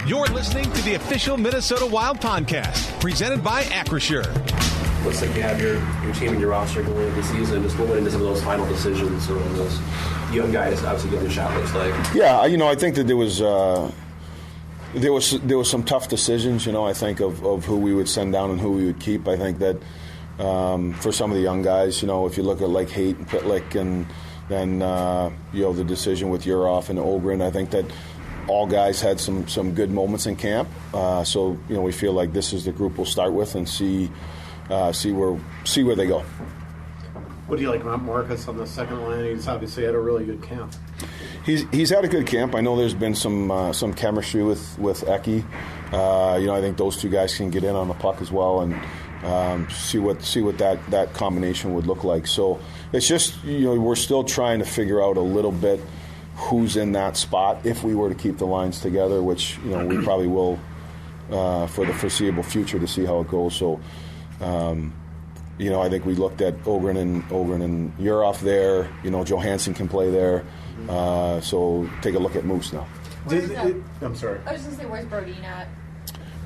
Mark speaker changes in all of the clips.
Speaker 1: You're listening to the official Minnesota Wild podcast, presented by Acrisure.
Speaker 2: Looks like you have your team and your roster going into the season. Just moving into some of those final decisions, or those young guys obviously getting a shot. Looks like.
Speaker 3: Yeah, I think that there was some tough decisions. I think of who we would send down and who we would keep. I think that for some of the young guys, if you look at like Haight and Pitlick, and then the decision with Urhoff and Ogren, I think that all guys had some good moments in camp. So we feel like this is the group we'll start with and see where they go.
Speaker 4: What do you like about Marcus on the second line? He's obviously had a really good camp.
Speaker 3: He's had a good camp. I know there's been some chemistry with Eki. I think those two guys can get in on the puck as well and see what that combination would look like. So it's just we're still trying to figure out a little bit who's in that spot if we were to keep the lines together, which we probably will for the foreseeable future to see how it goes. So. I think we looked at Ogren and Urhoff there. Johansson can play there. So take a look at Moose now.
Speaker 4: I'm sorry.
Speaker 5: I was going to say, where's Brodin at?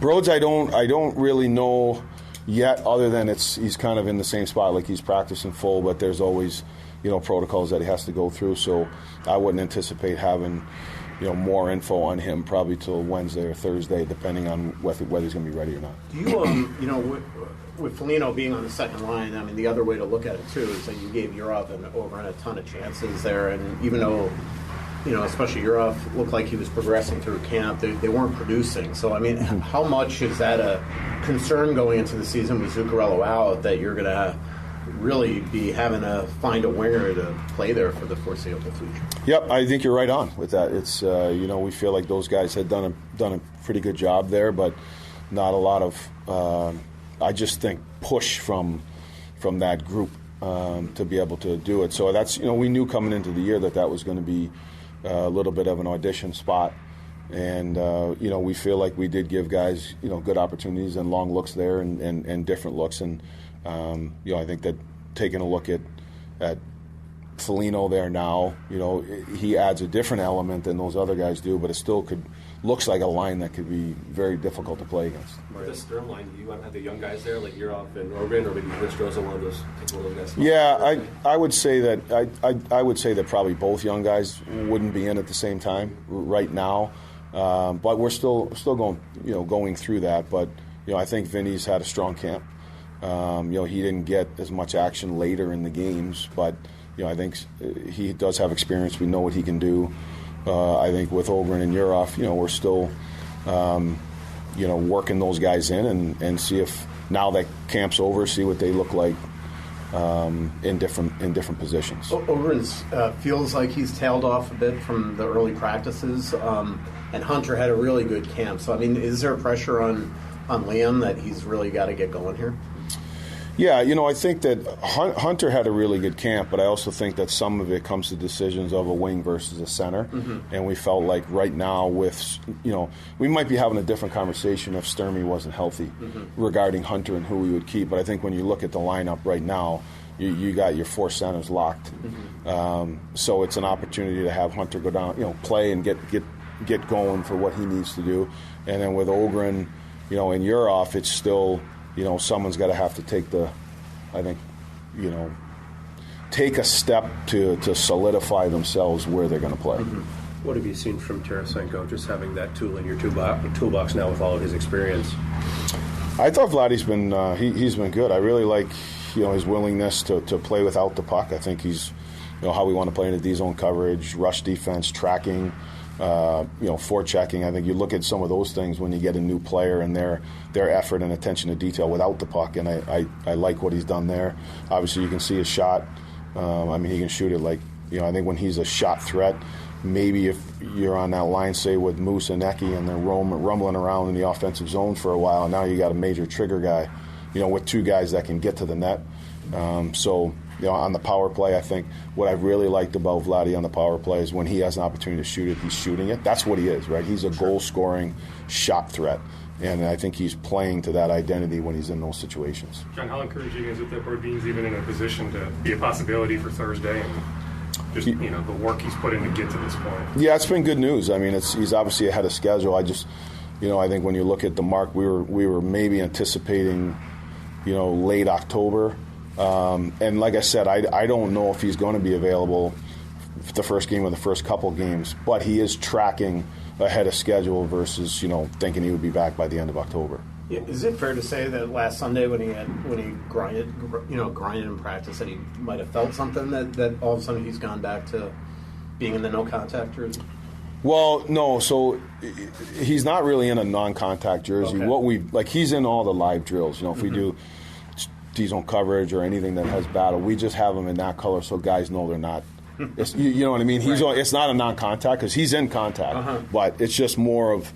Speaker 3: Broads, I don't really know yet, other than he's kind of in the same spot, like he's practicing full, but there's always protocols that he has to go through. So I wouldn't anticipate having more info on him probably till Wednesday or Thursday, depending on whether he's going to be ready or not.
Speaker 4: Do you with Foligno being on the second line, I mean, the other way to look at it too is that you gave Urhoff and Ogren a ton of chances there, and even though especially Urhoff looked like he was progressing through camp, they weren't producing. So I mean, how much is that a concern going into the season with Zuccarello out, that you're going to really be having to find a winger to play there for the foreseeable future?
Speaker 3: Yep, I think you're right on with that. It's we feel like those guys had done a pretty good job there, but not a lot of I just think push from that group to be able to do it. So that's we knew coming into the year that was going to be a little bit of an audition spot, and we feel like we did give guys good opportunities and long looks there and different looks, and I think that taking a look at Foligno there now, he adds a different element than those other guys do, but it still looks like a line that could be very difficult to play against.
Speaker 2: With the Stern line, do you want to have the young guys there, like Urhoff and Ogren, or maybe Ristro's one of those guys?
Speaker 3: Yeah, I would say that I would say that probably both young guys wouldn't be in at the same time right now, but we're still going through that. But I think Vinny's had a strong camp. He didn't get as much action later in the games, but I think he does have experience. We know what he can do. I think with Ogren and Urhoff, we're still, working those guys in and see if now that camp's over, see what they look like in different positions.
Speaker 4: Ogren feels like he's tailed off a bit from the early practices, and Hunter had a really good camp. So I mean, is there pressure on Liam that he's really got to get going here?
Speaker 3: Yeah, I think that Hunter had a really good camp, but I also think that some of it comes to decisions of a wing versus a center. Mm-hmm. And we felt like right now we might be having a different conversation if Sturmy wasn't healthy regarding Hunter and who we would keep. But I think when you look at the lineup right now, you got your four centers locked. Mm-hmm. So it's an opportunity to have Hunter go down, play and get going for what he needs to do. And then with Ogren, and Urhoff, it's still... someone's got to have to take a step to solidify themselves where they're going to play.
Speaker 2: Mm-hmm. What have you seen from Tarasenko, just having that tool in your toolbox now with all of his experience?
Speaker 3: I thought Vladdy's been he's been good. I really like his willingness to play without the puck. I think he's how we want to play in a D-zone coverage, rush defense, tracking. Forechecking. I think you look at some of those things when you get a new player and their effort and attention to detail without the puck, and I like what he's done there. Obviously, you can see his shot. He can shoot it like, I think when he's a shot threat, maybe if you're on that line, say, with Moose and Eki, and they're rumbling around in the offensive zone for a while, and now you got a major trigger guy, with two guys that can get to the net. On the power play, I think what I've really liked about Vladdy on the power play is when he has an opportunity to shoot it, he's shooting it. That's what he is, right? He's a goal-scoring shot threat, and I think he's playing to that identity when he's in those situations.
Speaker 6: John, how encouraging is it that Brodin's even in a position to be a possibility for Thursday, and just the work he's put in to get to this point?
Speaker 3: Yeah, it's been good news. I mean, he's obviously ahead of schedule. I think when you look at the mark, we were maybe anticipating, late October. And like I said, I don't know if he's going to be available for the first game or the first couple games, but he is tracking ahead of schedule versus, thinking he would be back by the end of October.
Speaker 4: Yeah, is it fair to say that last Sunday when he grinded in practice, that he might have felt something that all of a sudden he's gone back to being in the no contact jersey?
Speaker 3: Well, no. So he's not really in a non-contact jersey.
Speaker 4: Okay.
Speaker 3: He's in all the live drills. If we do D-zone coverage or anything that has battle, we just have him in that color so guys know they're not. You know what I mean? It's not a non-contact because he's in contact, but it's just more of,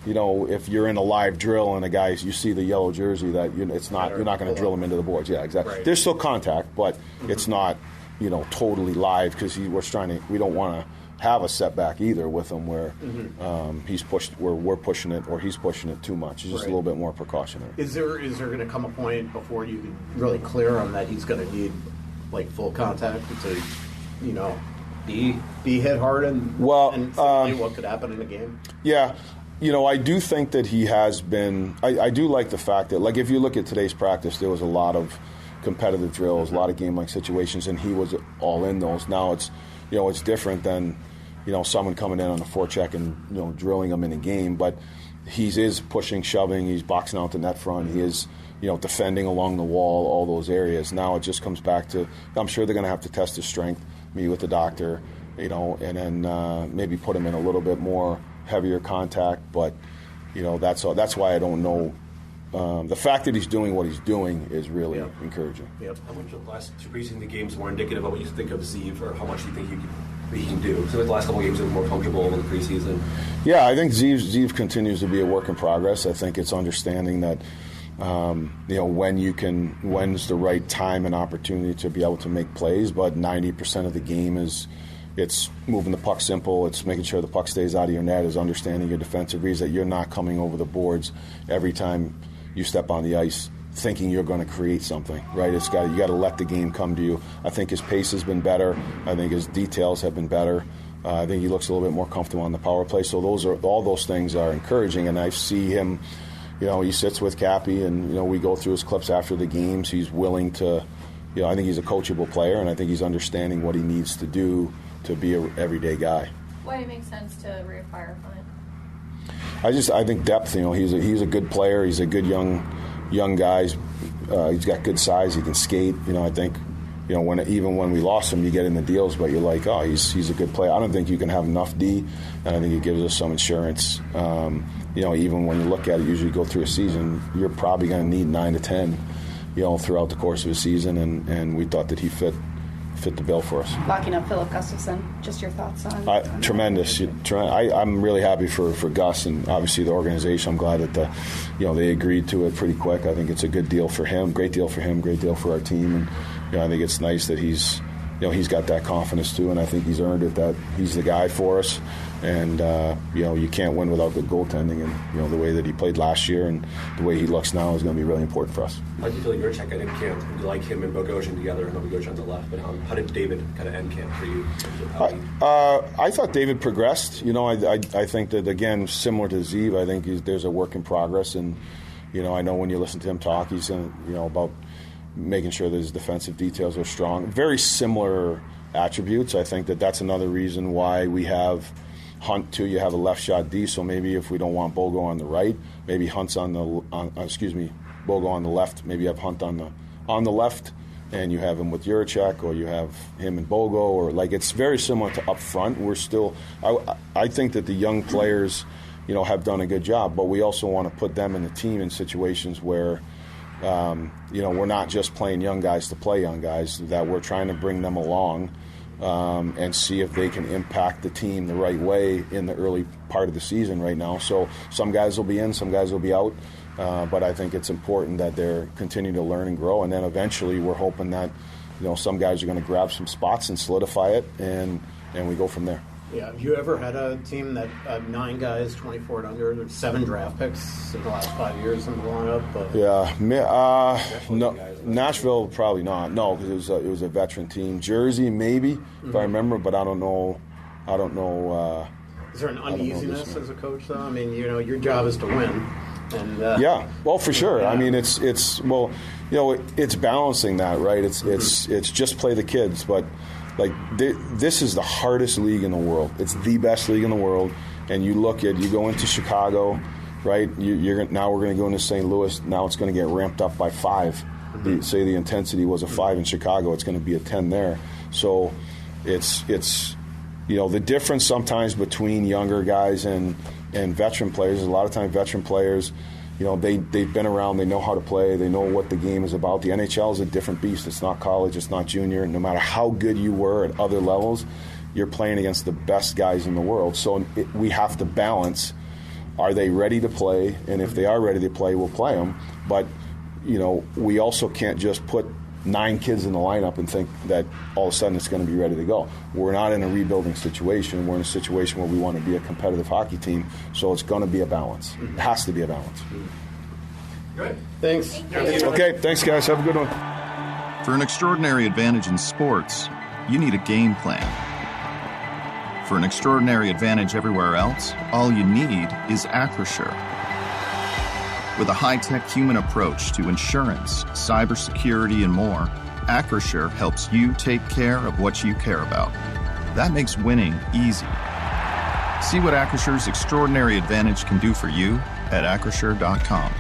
Speaker 3: if you're in a live drill and you see the yellow jersey, that you're not going to drill him into the boards. Yeah, exactly.
Speaker 4: Right.
Speaker 3: There's still contact, but it's not, totally live because we don't want to have a setback either with him where we're pushing it or he's pushing it too much. It's just a little bit more precautionary.
Speaker 4: Is there going to come a point before you can really clear him that he's going to need full contact to be hit hard and what could happen in a game?
Speaker 3: Yeah. I do think that he has been. I do like the fact that, if you look at today's practice, there was a lot of competitive drills, a lot of game-like situations, and he was all in those. Now it's, it's different than, someone coming in on a forecheck and drilling him in a game. But he is pushing, shoving, he's boxing out the net front, he is defending along the wall, all those areas. Now it just comes back to, I'm sure they're going to have to test his strength, meet with the doctor, and then maybe put him in a little bit more heavier contact, but that's why I don't know. The fact that he's doing what he's doing is really encouraging.
Speaker 2: Yep. How much of the last two preseason games were indicative of what you think of Zeev, or how much you think he can do? So the last couple of games are more comfortable in the preseason.
Speaker 3: Yeah, I think Zeev continues to be a work in progress. I think it's understanding that when's the right time and opportunity to be able to make plays, but 90% of the game it's moving the puck simple. It's making sure the puck stays out of your net. Is understanding your defensive reads, that you're not coming over the boards every time you step on the ice thinking you're going to create something, right? You got to let the game come to you. I think his pace has been better. I think his details have been better. I think he looks a little bit more comfortable on the power play. So all those things are encouraging. And I see him, he sits with Cappy, and we go through his clips after the games. He's willing to, I think he's a coachable player, and I think he's understanding what he needs to do to be an everyday guy.
Speaker 5: Why it makes sense to reacquire Hynes?
Speaker 3: I think depth. He's a good player. He's a good young guy. He's got good size. He can skate. I think even when we lost him, you get in the deals, but you're like, oh, he's a good player. I don't think you can have enough D, and I think it gives us some insurance. Even when you look at it, usually go through a season, you're probably going to need 9 to 10, throughout the course of a season, and we thought that he fit the bill for us.
Speaker 7: Locking up Philip Gustafson, just your thoughts on
Speaker 3: tremendous. I'm really happy for Gus and obviously the organization. I'm glad that they agreed to it pretty quick. I think it's a good deal for him, great deal for him, great deal for our team, and I think it's nice that he's got that confidence too, and I think he's earned it, that he's the guy for us. And you can't win without good goaltending, and the way that he played last year and the way he looks now is going to be really important for us.
Speaker 2: How did you feel your check at end camp? You like him and Bogosian together, and Bogosian on the left, but how did David kind of end camp for you?
Speaker 3: I thought David progressed. I think that, again, similar to Zeev, I think there's a work in progress, and I know when you listen to him talk, he's about making sure that his defensive details are strong. Very similar attributes. I think that's another reason why we have Hunt too. You have a left shot D, so maybe if we don't want Bogo on the right, maybe Hunt's Bogo on the left. Maybe you have Hunt on the left, and you have him with Juracek, or you have him and Bogo, or it's very similar to up front. We're still, I think that the young players, have done a good job, but we also want to put them in the team in situations where, we're not just playing young guys to play young guys. That we're trying to bring them along. And see if they can impact the team the right way in the early part of the season right now. So some guys will be in, some guys will be out, but I think it's important that they're continuing to learn and grow, and then eventually we're hoping that some guys are going to grab some spots and solidify it, and we go from there.
Speaker 4: Yeah, have you ever had a team that 9 guys, 24 and under, there's 7 draft picks in the last 5 years in the lineup?
Speaker 3: No, Nashville probably not. No, because it was a veteran team. Jersey maybe, if I remember, but I don't know.
Speaker 4: Is there an uneasiness as a coach, though? I mean, your job is to win. And,
Speaker 3: yeah, well, for sure. Yeah. I mean, it's balancing that, right? It's just play the kids, but like this is the hardest league in the world. It's the best league in the world, and you go into Chicago, right? Now we're going to go into St. Louis. Now it's going to get ramped up by 5. Say the intensity was a 5 in Chicago, it's going to be a 10 there. So it's the difference sometimes between younger guys and veteran players is a lot of times veteran players, they've been around, they know how to play, they know what the game is about. The NHL is a different beast. It's not college, it's not junior. No matter how good you were at other levels, you're playing against the best guys in the world. So we have to balance, are they ready to play? And if they are ready to play, we'll play them. But, we also can't just put 9 kids in the lineup and think that all of a sudden it's going to be ready to go. We're not in a rebuilding situation. We're in a situation where we want to be a competitive hockey team, so it's going to be a balance. It has to be a balance.
Speaker 2: Good.
Speaker 4: Thanks.
Speaker 3: Okay, thanks, guys. Have a good one.
Speaker 8: For an extraordinary advantage in sports, you need a game plan. For an extraordinary advantage everywhere else, all you need is Acrisure. With a high-tech human approach to insurance, cybersecurity, and more, Acrisure helps you take care of what you care about. That makes winning easy. See what Acrisure's extraordinary advantage can do for you at Acrisure.com.